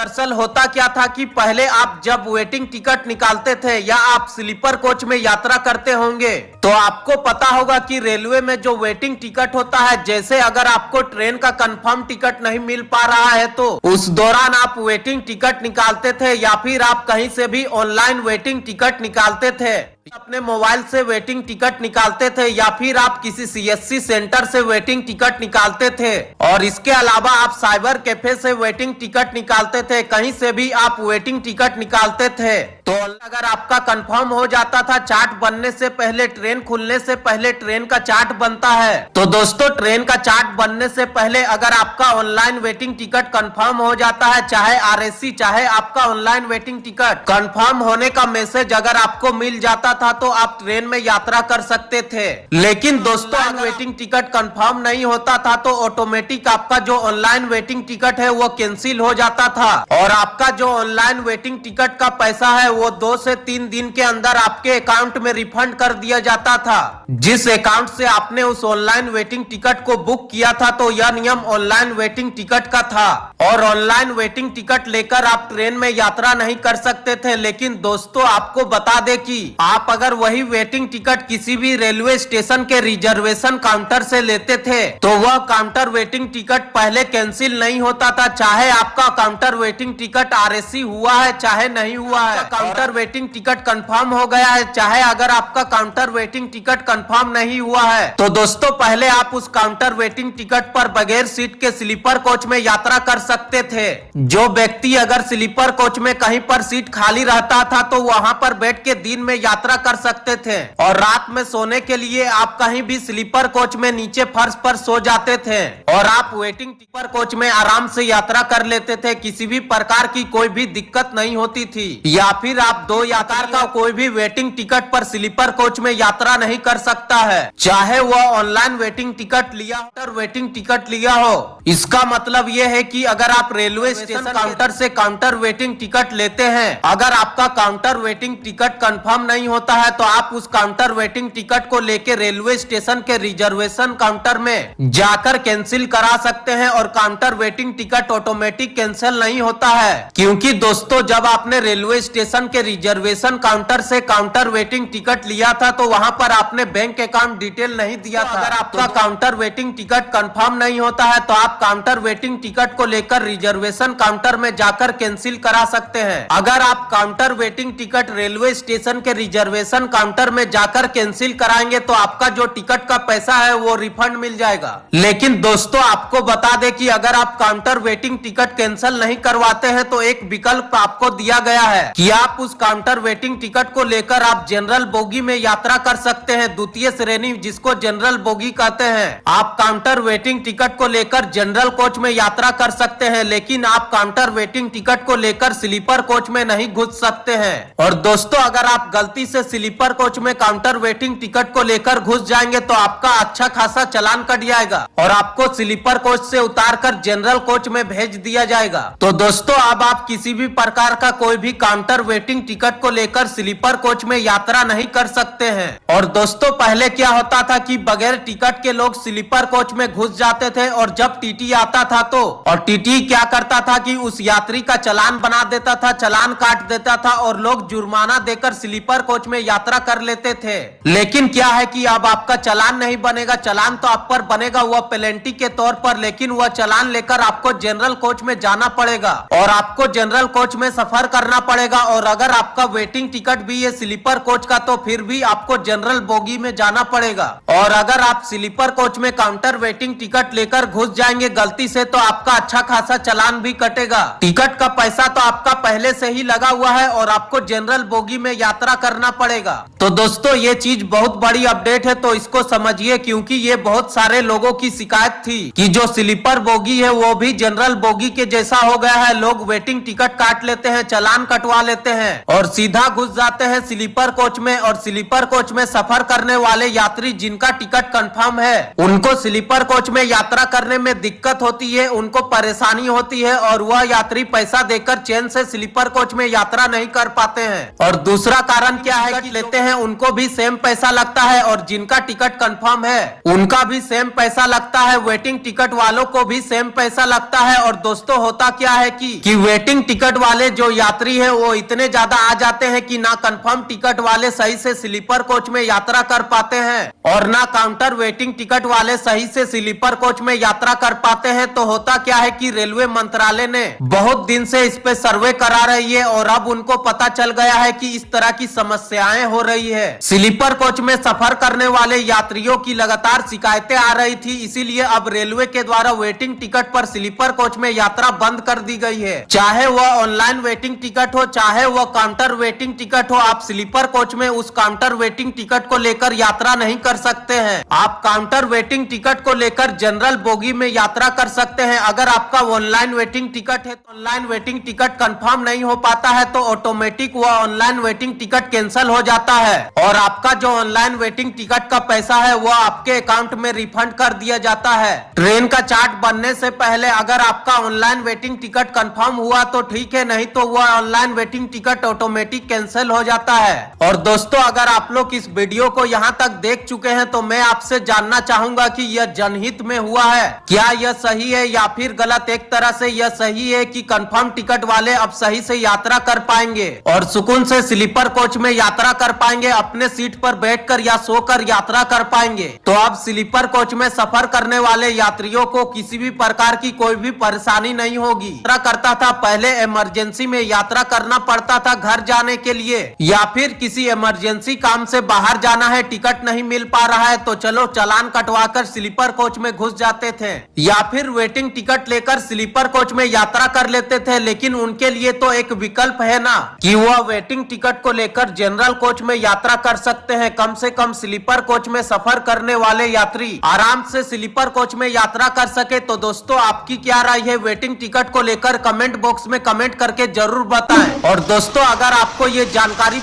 दरअसल होता क्या था कि पहले आप जब वेटिंग टिकट निकालते थे या आप स्लीपर कोच में यात्रा करते होंगे तो आपको पता होगा कि रेलवे में जो वेटिंग टिकट होता है, जैसे अगर आपको ट्रेन का कंफर्म टिकट नहीं मिल पा रहा है तो उस दौरान आप वेटिंग टिकट निकालते थे या फिर आप कहीं से भी ऑनलाइन वेटिंग टिकट निकालते थे, अपने मोबाइल से वेटिंग टिकट निकालते थे या फिर आप किसी सीएससी सेंटर से वेटिंग टिकट निकालते थे। और इसके अलावा आप साइबर कैफे से वेटिंग टिकट निकालते थे, कहीं से भी आप वेटिंग टिकट निकालते थे। तो अगर आपका कंफर्म हो जाता था, चार्ट बनने से पहले, ट्रेन खुलने से पहले ट्रेन का चार्ट बनता है, तो दोस्तों ट्रेन का चार्ट बनने से पहले अगर आपका ऑनलाइन वेटिंग टिकट कंफर्म हो जाता है, चाहे आरएसी चाहे आपका ऑनलाइन वेटिंग टिकट कंफर्म होने का मैसेज अगर आपको मिल जाता था तो आप ट्रेन में यात्रा कर सकते थे। लेकिन दोस्तों अगर वेटिंग टिकट कंफर्म नहीं होता था तो ऑटोमेटिक आपका जो ऑनलाइन वेटिंग टिकट है वो कैंसिल हो जाता था और आपका जो ऑनलाइन वेटिंग टिकट का पैसा है वो 2 से 3 दिन के अंदर आपके अकाउंट में रिफंड कर दिया जाता था। जिस अकाउंट से आपने उस ऑनलाइन वेटिंग टिकट को बुक किया था, तो यह नियम ऑनलाइन वेटिंग टिकट का था और ऑनलाइन वेटिंग टिकट लेकर आप ट्रेन में यात्रा नहीं कर सकते थे। लेकिन दोस्तों आपको बता दें कि आप अगर वही वेटिंग टिकट किसी भी रेलवे स्टेशन के रिजर्वेशन काउंटर से लेते थे तो वह काउंटर वेटिंग टिकट पहले कैंसिल नहीं होता था, चाहे आपका काउंटर वेटिंग टिकट आरएसी हुआ है चाहे नहीं हुआ है, काउंटर वेटिंग टिकट कंफर्म हो गया है चाहे अगर आपका काउंटर वेटिंग टिकट कंफर्म नहीं हुआ है। तो दोस्तों पहले आप उस काउंटर वेटिंग टिकट पर बगैर सीट के स्लीपर कोच में यात्रा कर सकते थे। जो व्यक्ति अगर स्लीपर कोच में कहीं पर सीट खाली रहता था तो वहां पर बैठ के दिन में यात्रा कर सकते थे और रात में सोने के लिए आप कहीं भी स्लीपर कोच में नीचे फर्श पर सो जाते थे और आप वेटिंग स्लीपर कोच में आराम से यात्रा कर लेते थे, किसी भी प्रकार की कोई भी दिक्कत नहीं होती थी। या फिर आप 2 यात्रा का कोई भी वेटिंग टिकट पर स्लीपर कोच में यात्रा नहीं कर सकता है, चाहे वह ऑनलाइन वेटिंग टिकट लिया हो, वेटिंग टिकट लिया हो। इसका मतलब यह है कि अगर आप रेलवे स्टेशन काउंटर से काउंटर वेटिंग टिकट लेते हैं, अगर आपका काउंटर वेटिंग टिकट कंफर्म नहीं होता है तो आप उस काउंटर वेटिंग टिकट को लेके रेलवे स्टेशन के रिजर्वेशन काउंटर में जाकर कैंसिल करा सकते हैं और counter waiting ticket automatic cancel नहीं होता है। क्योंकि दोस्तों जब आपने रेलवे स्टेशन के रिजर्वेशन काउंटर से काउंटर वेटिंग टिकट लिया था तो वहां पर आपने बैंक अकाउंट डिटेल नहीं दिया था। अगर आपका काउंटर वेटिंग टिकट कंफर्म नहीं होता है तो आप काउंटर वेटिंग टिकट को लेकर रिजर्वेशन काउंटर में जाकर कैंसिल करा सकते हैं। अगर आप counter waiting ticket railway station के रिजर्वेशन काउंटर में जाकर कैंसिल कराएंगे तो आपका जो टिकट का पैसा है वो रिफंड मिल जाएगा। लेकिन दोस्तों आपको बता दें कि अगर आप काउंटर वेटिंग टिकट कैंसिल नहीं करवाते हैं तो एक विकल्प आपको दिया गया है कि आप उस काउंटर वेटिंग टिकट को लेकर आप जनरल बोगी में यात्रा कर सकते हैं, द्वितीय श्रेणी जिसको जनरल बोगी कहते हैं। आप काउंटर वेटिंग टिकट को लेकर जनरल कोच में यात्रा कर सकते हैं, लेकिन आप काउंटर वेटिंग टिकट को लेकर स्लीपर कोच में नहीं घुस सकते हैं। और दोस्तों अगर आप गलती से स्लीपर कोच में काउंटर वेटिंग टिकट को लेकर घुस जाएंगे तो आपका अच्छा खासा चालान कट जाएगा और आपको स्लीपर कोच से उतारकर जनरल कोच में भेज दिया जाएगा। तो दोस्तों अब आप किसी भी प्रकार का कोई भी काउंटर वेटिंग टिकट को लेकर स्लीपर कोच में यात्रा नहीं कर सकते हैं। और दोस्तों पहले क्या होता था कि बगैर टिकट के लोग स्लीपर कोच में घुस जाते थे और जब टीटी आता था तो और टीटी क्या करता था कि उस यात्री का चालान बना देता था, चालान काट देता था और लोग जुर्माना देकर स्लीपर कोच में यात्रा कर लेते थे। लेकिन क्या है कि अब आपका चालान नहीं बनेगा, चालान तो आप पर बनेगा वह पेनल्टी के तौर पर, लेकिन वह चालान लेकर आपको जनरल कोच में जाना पड़ेगा और आपको जनरल कोच में सफर करना पड़ेगा। और अगर आपका वेटिंग टिकट भी है स्लीपर कोच का तो फिर भी आपको जनरल बोगी में जाना पड़ेगा। और अगर आप स्लीपर कोच में काउंटर वेटिंग टिकट लेकर घुस जाएंगे गलती से तो आपका अच्छा खासा चालान भी कटेगा। टिकट का पैसा तो आपका पहले से ही लगा हुआ है और आपको जनरल बोगी में यात्रा करना पड़ेगा। तो दोस्तों ये चीज बहुत बड़ी अपडेट है तो इसको समझिए, क्योंकि ये बहुत सारे लोगों की शिकायत थी कि जो स्लीपर बोगी है वो भी जनरल बोगी के जैसा हो गया है। लोग वेटिंग टिकट काट लेते हैं, चालान कटवा लेते हैं और सीधा घुस जाते हैं स्लीपर कोच में। और स्लीपर कोच में सफर करने वाले यात्री जिनका टिकट कंफर्म है उनको स्लीपर कोच में यात्रा करने में दिक्कत होती है, उनको परेशानी परेशानी होती है और वह यात्री पैसा देकर चैन से स्लीपर कोच में यात्रा नहीं कर पाते हैं। और दूसरा कारण क्या है कि लेते हैं उनको भी सेम पैसा लगता है और जिनका टिकट कंफर्म है उनका भी सेम पैसा लगता है, वेटिंग टिकट वालों को भी सेम पैसा लगता है। और दोस्तों होता क्या है कि वेटिंग टिकट वाले जो यात्री है वो इतने ज्यादा आ जाते हैं कि ना कंफर्म टिकट वाले सही से स्लीपर कोच में यात्रा कर पाते हैं और ना काउंटर वेटिंग टिकट वाले सही से स्लीपर कोच में यात्रा कर पाते हैं। तो होता क्या है कि रेलवे मंत्रालय ने बहुत दिन से इस पे सर्वे करा रही है और अब उनको पता चल गया है कि इस तरह की समस्याएं हो रही है। स्लीपर कोच में सफर करने वाले यात्रियों की लगातार शिकायतें आ रही थी, इसीलिए अब रेलवे के द्वारा वेटिंग टिकट पर स्लीपर कोच में यात्रा बंद कर दी गई है। चाहे वह ऑनलाइन वेटिंग टिकट हो, चाहे वह काउंटर वेटिंग टिकट हो, आप स्लीपर कोच में उस काउंटर वेटिंग टिकट को लेकर यात्रा नहीं कर सकते हैं। आप काउंटर वेटिंग टिकट को लेकर जनरल बोगी में यात्रा कर सकते हैं। अगर आपका ऑनलाइन वेटिंग टिकट है तो ऑनलाइन वेटिंग टिकट कंफर्म नहीं हो पाता है तो ऑटोमेटिक वह ऑनलाइन वेटिंग टिकट कैंसिल हो जाता है और आपका जो ऑनलाइन वेटिंग टिकट का पैसा है वह आपके अकाउंट में रिफंड कर दिया जाता है। ट्रेन का चार्ट बनने से पहले अगर आपका ऑनलाइन वेटिंग टिकट कंफर्म हुआ तो ठीक है, नहीं तो वह online waiting ticket automatic cancel हो जाता है। और दोस्तों अगर आप लोग इस वीडियो को यहाँ तक देख चुके हैं तो मैं आपसे जानना चाहूंगा कि यह जनहित में हुआ है, क्या यह सही है या फिर गलत। एक तरह से यह सही है कि कंफर्म टिकट वाले अब सही से यात्रा कर पाएंगे और सुकून से स्लीपर कोच में यात्रा कर पाएंगे, अपने सीट पर बैठकर या सोकर यात्रा कर पाएंगे। तो अब स्लीपर कोच में सफर करने वाले यात्रियों को किसी भी प्रकार की कोई भी परेशानी नहीं होगी। यात्रा करता था पहले इमरजेंसी में यात्रा करना पड़ता था घर जाने के लिए या फिर किसी इमरजेंसी काम से बाहर जाना है, टिकट नहीं मिल पा रहा है तो चलो चालान कटवाकर स्लीपर कोच में घुस जाते थे या फिर वेटिंग टिकट लेकर स्लीपर कोच में यात्रा कर लेते थे। लेकिन उनके लिए तो एक विकल्प है ना कि वह वेटिंग टिकट को लेकर जनरल कोच में यात्रा कर सकते हैं। कम से कम स्लीपर कोच में सफर करने वाले यात्री आराम से स्लीपर कोच में यात्रा कर सके। तो दोस्तों आपकी क्या राय है वेटिंग टिकट को लेकर, कमेंट बॉक्स में कमेंट करके जरूर बताएं। और दोस्तों अगर आपको ये जानकारी